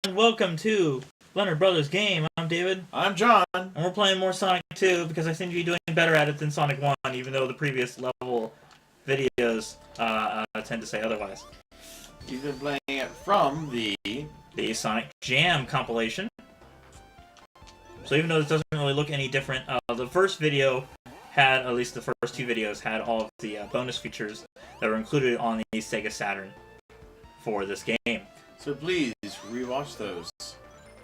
welcome to Leonard Brothers Game. I'm David. I'm John. And we're playing more Sonic 2 because I seem to be doing better at it than Sonic 1, even though the previous level videos tend to say otherwise. You've been playing it from the Sonic Jam compilation. So even though this doesn't really look any different, the first video had, at least the first two videos, had all of the bonus features that were included on the Sega Saturn for this game. So please, rewatch those.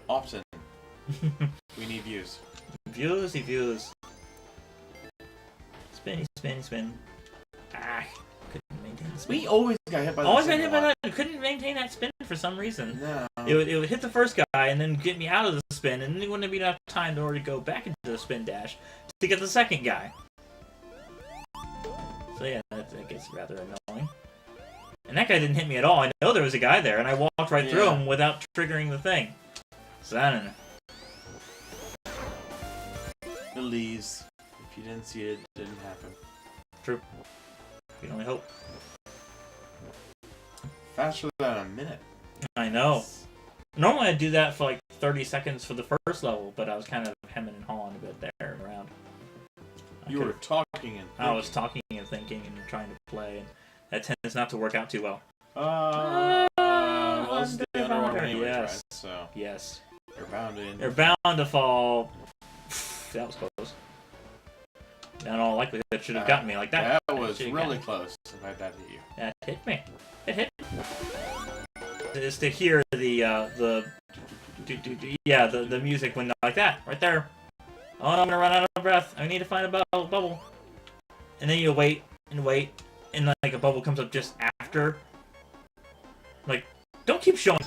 Often. We need views. Views. Spinny, spin. Ah, couldn't maintain the spin. We always got hit by that. Always got hit by that. Couldn't maintain that spin for some reason. No. It would hit the first guy and then get me out of the spin, and then it wouldn't be enough time in order to go back into the spin dash to get the second guy. So yeah, that gets rather annoying. And that guy didn't hit me at all. I know there was a guy there, and I walked right through him without triggering the thing. So I don't know. The leaves. If you didn't see it, it didn't happen. True. You can only hope. Faster than a minute. I know. Normally I'd do that for like 30 seconds for the first level, but I was kind of hemming and hawing a bit there and around. You were talking and thinking. I was talking and thinking and trying to play, and that tends not to work out too well. Well, it's the other one anyway, yes. Right? So yes. You're bound to. You're bound to fall. That was close. In all likelihood, it should have gotten me like that. That was really close. If I that hit you. That hit me. It hit me. Is to hear the music when like that right there. Oh, I'm gonna run out of breath. I need to find a bubble. And then you wait, and like a bubble comes up just after. Like, don't keep showing.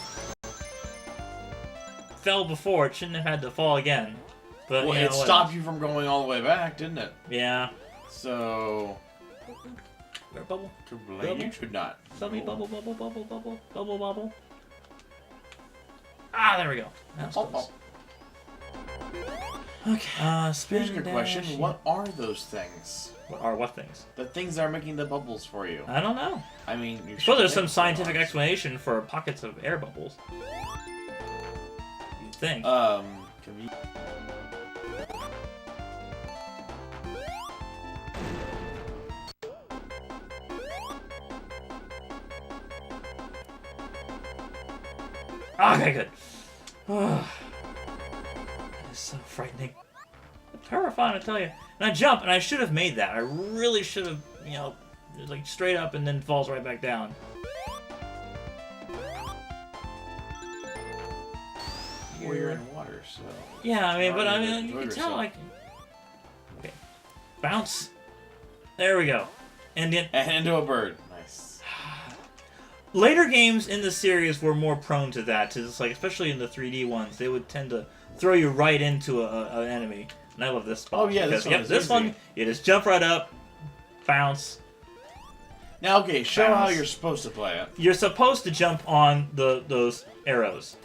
Fell before, it shouldn't have had to fall again. But well, it stopped you from going all the way back, didn't it? Yeah. So. Bubble. You should not. Bubble. Ah, there we go. That was close. Okay. Here's a good question. What are those things? What things? The things that are making the bubbles for you. I don't know. I mean, you sure there's some scientific explanation for pockets of air bubbles. You'd think. Can we... Okay, good. It's so frightening. Terrifying, I tell you. And I jump, and I should have made that. I really should have, like straight up and then falls right back down. Well, you're in water, so... Yeah, I mean, you can tell, like... Okay. Bounce. There we go. And then... And into a bird. Nice. Later games in the series were more prone to that. To just, like, especially in the 3D ones, they would tend to throw you right into an enemy. And I love this spot. Oh, yeah, this one you just jump right up, bounce. Now, okay, show bounce. how you're supposed to play it. You're supposed to jump on those arrows.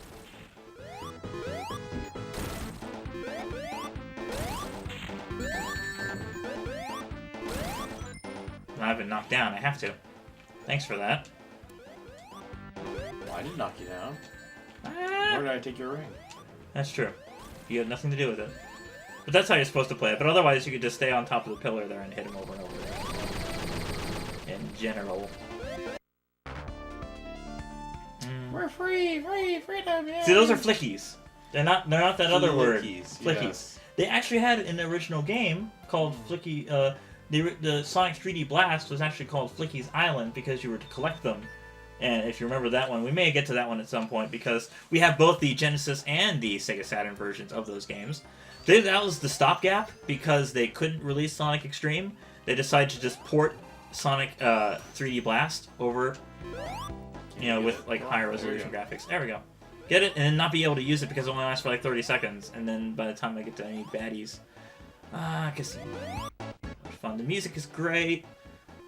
I've been knocked down. I have to. Thanks for that. Well, I didn't knock you down. Where did I take your ring? That's true. You had nothing to do with it. But that's how you're supposed to play it. But otherwise, you could just stay on top of the pillar there and hit him over and over again. In general. We're freedom, yeah. See, those are flickies. They're not that other word. Flickies. Yes. They actually had an original game called Flicky. The Sonic 3D Blast was actually called Flicky's Island because you were to collect them. And if you remember that one, we may get to that one at some point because we have both the Genesis and the Sega Saturn versions of those games. That was the stopgap because they couldn't release Sonic Extreme. They decided to just port Sonic 3D Blast over, with like higher resolution graphics. There we go. Get it, and then not be able to use it because it only lasts for like 30 seconds. And then by the time I get to any baddies, casino. Fun. The music is great.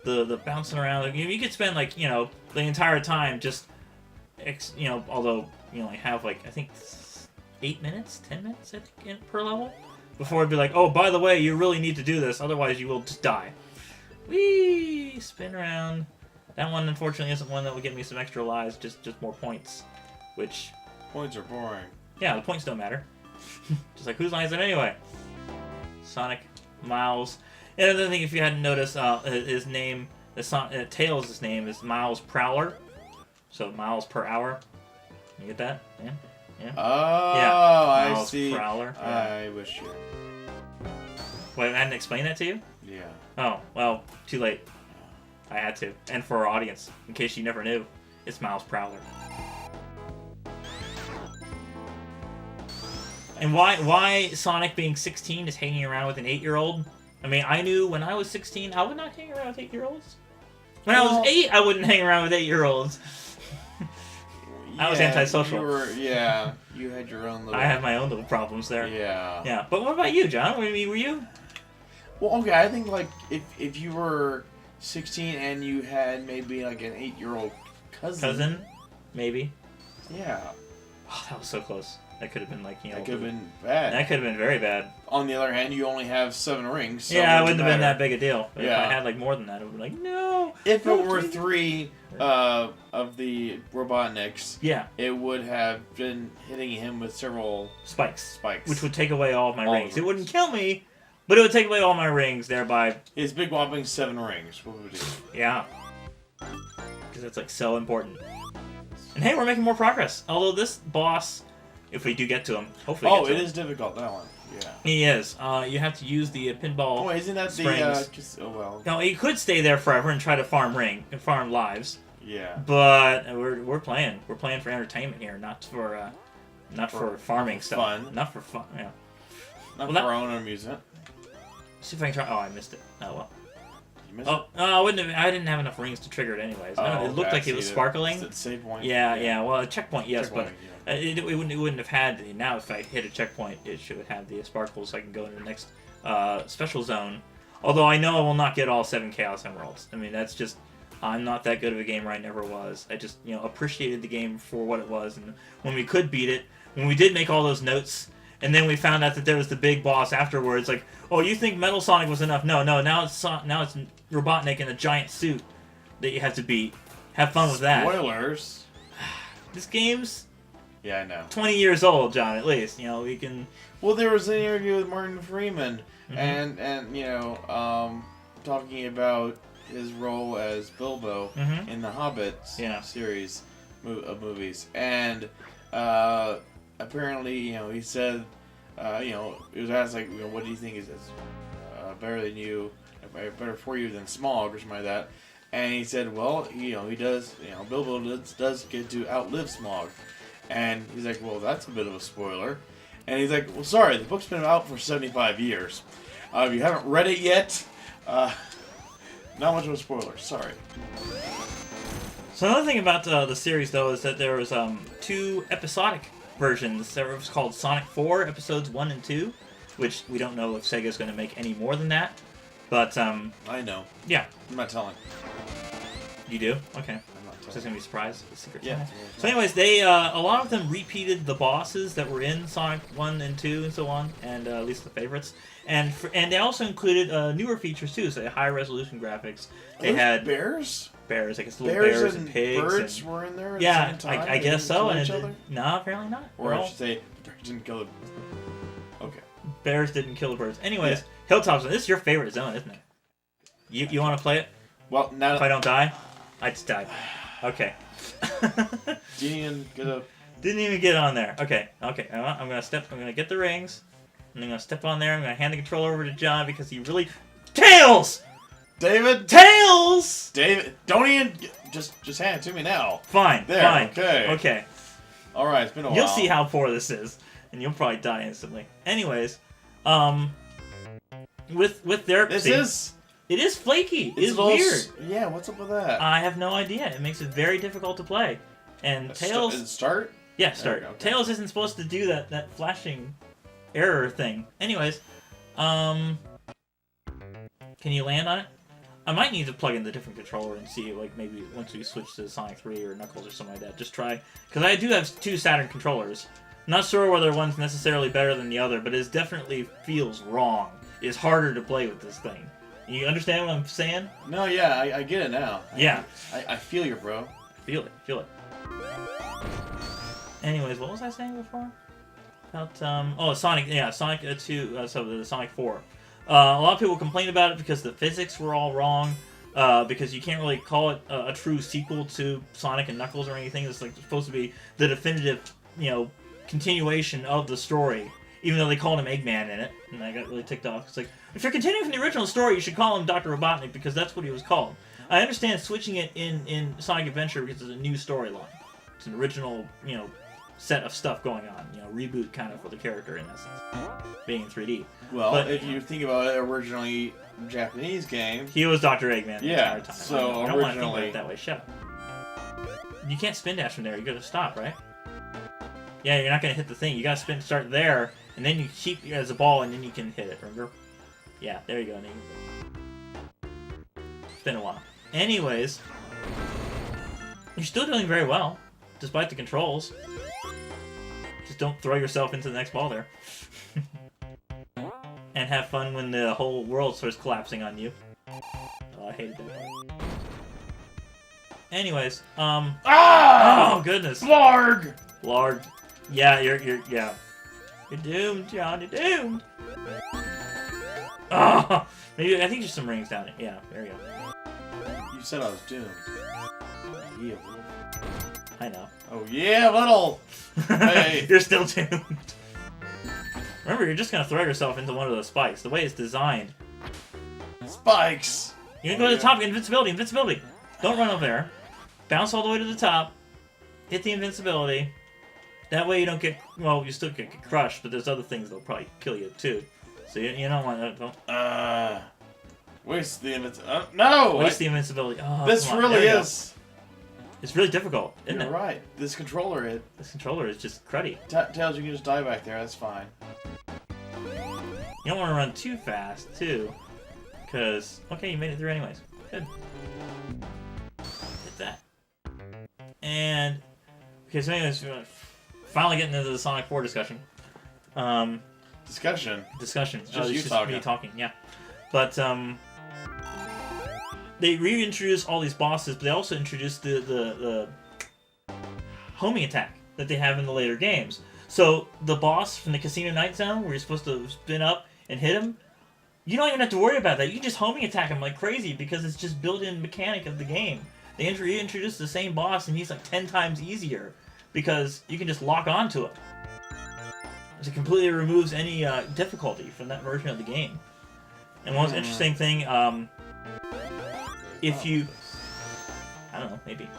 The bouncing around. You could spend like the entire time just although you only have like I think 8 minutes, 10 minutes I think per level before it'd be like, oh, by the way, you really need to do this, otherwise you will just die. Whee! Spin around. That one unfortunately isn't one that would get me some extra lives, just more points, which Points are boring. Yeah, the points don't matter. Just like, whose line is it anyway? Sonic, Miles. And another thing, if you hadn't noticed, his name, Tails' name is Miles Prowler. So miles per hour. You get that? Yeah. Yeah. Oh, yeah. I see. Prowler. Yeah. I wish you. Wait, I hadn't explained that to you? Yeah. Oh, well, too late. I had to. And for our audience, in case you never knew, it's Miles Prowler. And why Sonic being 16 is hanging around with an 8-year-old? I mean, I knew when I was 16, I would not hang around with 8-year-olds. When I was 8, I wouldn't hang around with 8-year-olds. I was antisocial. You had your own little... I had my own little problems there. Yeah. Yeah, but what about you, John? Were you? Well, okay, I think, like, if you were 16 and you had maybe, like, an 8-year-old cousin... Maybe. Yeah. Oh, that was so close. That could have been, like, That could have been bad. That could have been very bad. On the other hand, you only have 7 rings. So yeah, it wouldn't have been that big a deal. But yeah. if I had, like, more than that, it would be like, no! If it were 3 of the Robotniks, yeah, it would have been hitting him with several spikes. Which would take away all of my rings. It wouldn't kill me, but it would take away all my rings, thereby... His big whopping 7 rings. What would we do? Yeah. Because it's, like, so important. And hey, we're making more progress. Although this boss... If we do get to him, hopefully. Oh, it is difficult, that one. Yeah. He is. You have to use the pinball. Oh, isn't that springs. oh well. No, he could stay there forever and try to farm lives. Yeah. But we're playing. We're playing for entertainment here, not for farming stuff. Fun. Not for fun. Yeah. Not for our own amusement. See if I can try. Oh, I missed it. Oh well. You missed it? I didn't have enough rings to trigger it anyways. It looked like it was sparkling. It's the save point. Yeah. Well, a checkpoint, yes, Checkpoint, but. It wouldn't have had... Now, if I hit a checkpoint, it should have the sparkles so I can go into the next special zone. Although I know I will not get all 7 Chaos Emeralds. I mean, that's just... I'm not that good of a gamer. I never was. I just, appreciated the game for what it was. And when we could beat it, when we did make all those notes, and then we found out that there was the big boss afterwards, like, oh, you think Metal Sonic was enough? No, now it's Robotnik in a giant suit that you have to beat. Have fun with that. Spoilers. This game's... Yeah, I know. 20 years old, John, at least. We can... Well, there was an interview with Martin Freeman, mm-hmm. and talking about his role as Bilbo mm-hmm. in the Hobbit series of movies. And apparently, he said, he was asked, like, what do you think is better than you, better for you than Smaug or something like that? And he said, well, he does, Bilbo does get to outlive Smaug. And he's like, well, that's a bit of a spoiler. And he's like, well, sorry, the book's been out for 75 years. If you haven't read it yet, not much of a spoiler. Sorry. So another thing about the series, though, is that there was 2 episodic versions. There was called Sonic 4, episodes 1 and 2, which we don't know if Sega's going to make any more than that. But, I know. Yeah. I'm not telling. You do? Okay. So it's gonna be a surprise. A secret. Yeah. So, anyways, they a lot of them repeated the bosses that were in Sonic 1 and 2 and so on, and at least the favorites. And they also included newer features too, so high resolution graphics. They had bears. Bears, I guess little bears and pigs. Birds and, were in there. At yeah, the same time? I guess so. Each And other? No, apparently not. Or I should say, the bears didn't kill them. Okay. Bears didn't kill the birds. Anyways, Hilltop Zone. This is your favorite zone, isn't it? You want to play it? Well, now if I don't die, I just died. Okay. Didn't even get on there. Okay. I'm gonna get the rings, and I'm gonna step on there. I'm gonna hand the controller over to John because he really Tails. David. Tails. David, don't even just hand it to me now. Fine. There. Fine. Okay. All right. It's been a while. You'll see how poor this is, and you'll probably die instantly. Anyways, with their It is flaky. It's weird. Yeah, what's up with that? I have no idea. It makes it very difficult to play. And Tails... Start? Yeah, start. Okay. Tails isn't supposed to do that flashing error thing. Anyways, can you land on it? I might need to plug in the different controller and see, like, maybe once we switch to Sonic 3 or Knuckles or something like that. Just try... Because I do have 2 Saturn controllers. Not sure whether one's necessarily better than the other, but it definitely feels wrong. It's harder to play with this thing. You understand what I'm saying? No, yeah, I get it now. Yeah. I feel you, bro. Feel it. Anyways, what was I saying before? About Sonic. Yeah, Sonic 2. So the Sonic 4. A lot of people complained about it because the physics were all wrong. Because you can't really call it a true sequel to Sonic and Knuckles or anything. It's like supposed to be the definitive, continuation of the story. Even though they called him Eggman in it, and I got really ticked off. It's like, if you're continuing from the original story, you should call him Dr. Robotnik because that's what he was called. I understand switching it in Sonic Adventure because it's a new storyline. It's an original, set of stuff going on. Reboot kind of for the character in essence, being in 3D. Well, but if you think about it, originally Japanese game, he was Dr. Eggman the entire time. So I don't want to think about it that way. Shut up. You can't spin dash from there. You gotta stop, right? Yeah, you're not gonna hit the thing. You gotta start there, and then you keep it as a ball, and then you can hit it. Remember? Yeah, there you go. It's been a while. Anyways, you're still doing very well, despite the controls. Just don't throw yourself into the next ball there. And have fun when the whole world starts collapsing on you. Oh, I hated that part. Anyways, oh goodness. Blarg! Blarg. Yeah, you're doomed, John, you're doomed! Oh! Maybe, I think there's some rings down it. Yeah, there you go. You said I was doomed. Yeah, I know. Oh yeah, little! Hey! You're still doomed. Remember, you're just gonna throw yourself into one of those spikes. The way it's designed. Spikes! You're gonna go to the top, invincibility! Don't run over there. Bounce all the way to the top. Hit the invincibility. That way you don't get, well, you still get crushed, but there's other things that'll probably kill you too. So you don't want that. Don't. Waste the invincibility. No! Waste the invincibility. Oh, this really is. It's really difficult, isn't it? You're right. This controller is just cruddy. Tails, you can just die back there. That's fine. You don't want to run too fast, too. Because, okay, you made it through anyways. Good. Hit that. And, okay, so anyways, finally getting into the Sonic 4 discussion. Discussion? Discussion. It's just you talking. Me talking, yeah. But, they reintroduced all these bosses, but they also introduced the homing attack that they have in the later games. So, the boss from the Casino Night Zone, where you're supposed to spin up and hit him, you don't even have to worry about that. You just homing attack him like crazy because it's just built-in mechanic of the game. They reintroduced the same boss, and he's like 10 times easier because you can just lock onto him. It completely removes any difficulty from that version of the game. And one interesting thing, if you... I don't know, maybe.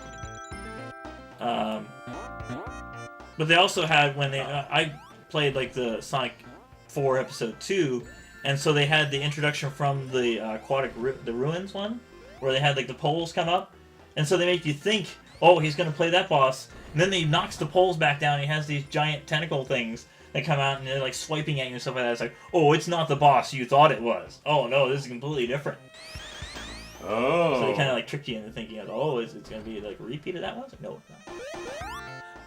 But they also had, when they... I played, like, the Sonic 4 Episode 2, and so they had the introduction from the the Ruins one, where they had, like, the poles come up, and so they make you think, oh, he's going to play that boss, and then he knocks the poles back down, and he has these giant tentacle things that come out, and they're, like, swiping at you and stuff like that. It's like, oh, it's not the boss you thought it was. Oh, no, this is completely different. Oh. So they kind of like tricked you into thinking, oh, is it going to be like a repeat of that one? Like, no, it's not.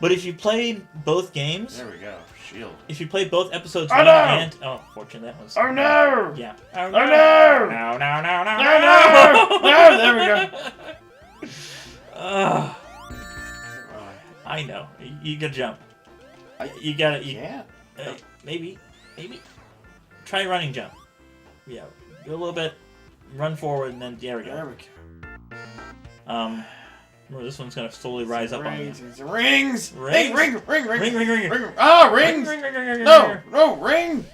But if you played both games, there we go. Shield. If you played both episodes, oh, no! and fortunately that was. Oh no! Yeah. Oh no! No! No! No! No! No! No! No! There we go. I know. You gotta jump. You gotta. Yeah. Maybe. Try running jump. Yeah. Go a little bit. Run forward, and then there we go. There we go. Remember, this one's gonna slowly rise up on you. It's rings! Rings! Hey, ring! Ring! Ah, rings! Ring! No, ring!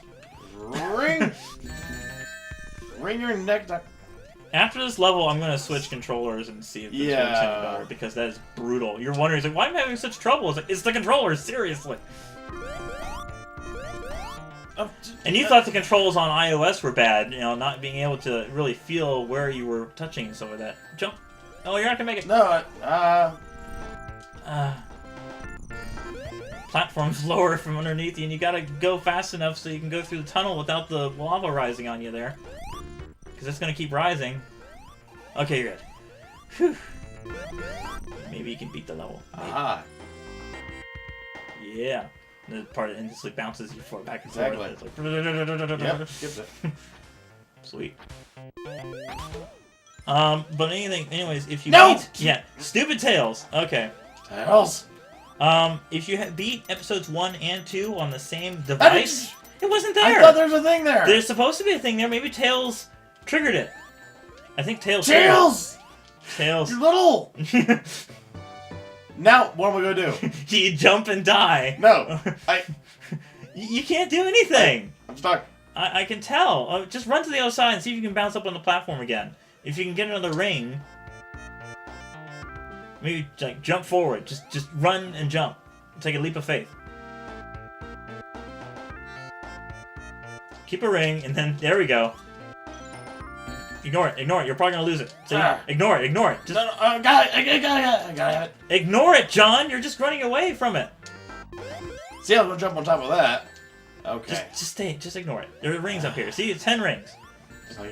Ring! Ring your neck. After this level, I'm gonna switch controllers and see if this works any better, because that is brutal. You're wondering, like, why am I having such trouble? It's like, it's the controllers, seriously. And you thought the controls on iOS were bad, not being able to really feel where you were touching and stuff like that. Jump. Oh, you're not gonna make it. No, platform's lower from underneath you, and you gotta go fast enough so you can go through the tunnel without the lava rising on you there. Because it's gonna keep rising. Okay, you're good. Whew. Maybe you can beat the level. Yeah. The part that just like bounces you back and forth. Exactly. It's like... Yep, skipped it. Sweet. But anyways, if you No! beat... Yeah, stupid Tails. Okay. Tails! If you beat episodes 1 and 2 on the same device, it wasn't there. I thought there was a thing there. There's supposed to be a thing there. Maybe Tails triggered it. I think Tails. Tails! Tails. You're little! Now, what am I going to do? You jump and die. No. You can't do anything. I'm stuck. I can tell. Just run to the other side and see if you can bounce up on the platform again. If you can get another ring, maybe like jump forward. Just run and jump. Take a leap of faith. Keep a ring, and then there we go. Ignore it. Ignore it. You're probably gonna lose it. So ignore it. Ignore it. Just No, I got it. I got it. ignore it, John. You're just running away from it. See, I'm gonna jump on top of that. Okay. Just stay. Just ignore it. There are rings up here. See, it's 10 rings.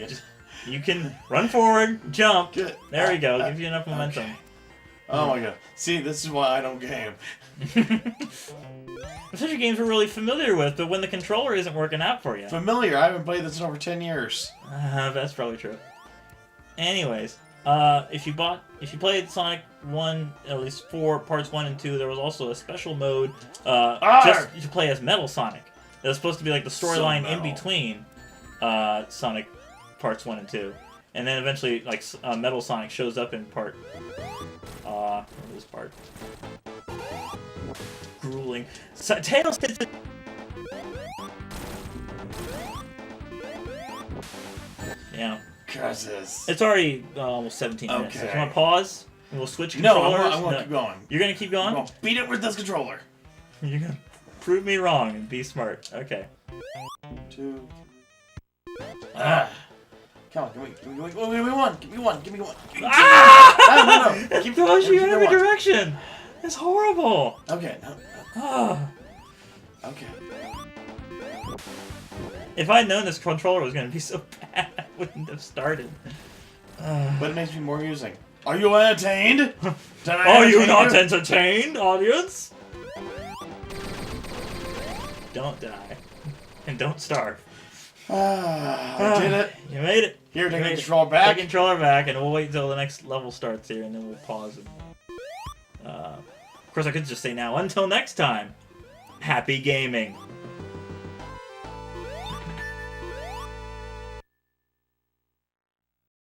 Just You can run forward, jump. Good. There we go. Give you enough momentum. Okay. Oh my god. See, this is why I don't game. Such a games we're really familiar with, but when the controller isn't working out for you. Familiar. I haven't played this in over 10 years. That's probably true. Anyways, if you played Sonic 1, at least 4 parts 1 and 2, there was also a special mode just to play as Metal Sonic. It was supposed to be like the storyline in between Sonic parts 1 and 2. And then eventually, like, Metal Sonic shows up in part... what was this part? Grueling. So, Tails hits it... Yeah. Curses. It's already almost 17 minutes. So Okay. you want to pause? And we'll switch No, controllers? I want to keep going. You're going to keep going? I'm going to beat it with this controller. You're going to prove me wrong and be smart. Okay. 2. Come on, give me one. Give me one. Give me one. Give me one. Ah! No. It throws you in every direction. It's horrible. Okay, no. Ah. Okay. If I'd known this controller was going to be so bad, I wouldn't have started. But it makes me more amusing. Are you entertained? Are you not entertained, audience? Don't die. And don't starve. I did it. You made it. Here, take the controller back. Take the controller back, and we'll wait until the next level starts here, and then we'll pause. And, of course, I could just say now, until next time, happy gaming.